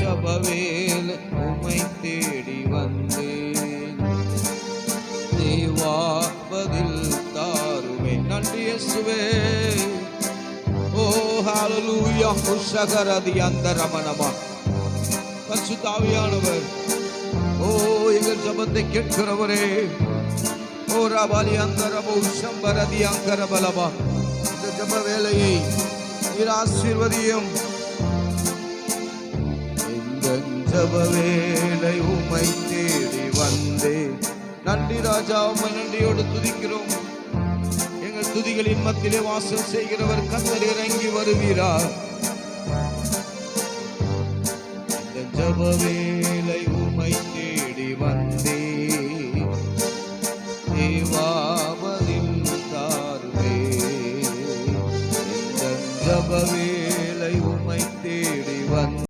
ஜபவேல் உம்மை தேடி வந்தேன். தேவா பதில் தாருமே. நன்றி இயேசுவே. ஓ ஹalleluya. உஷகரதி அந்தரமனமா. பரிசுத்த ஆவியானவர், ஓ எங்கள் ஜபத்தை கேட்கிறவரே, ஓ ரபாலி அந்தரபோ சம்பரதி அங்கரபலபா. இந்த ஜப வேளையை நீர் ஆசீர்வதியும். இந்த ஜப வேளை உம்மை தேடி வந்தேன். நன்றி ராஜா, உம்மை நன்றியோடு துதிக்கிறோம். எங்கள் துதிகளின் மத்தியிலே வாசல் செய்கிறவர் கர்த்தர் இறங்கி வருவீரார். இந்த ஜப வேளை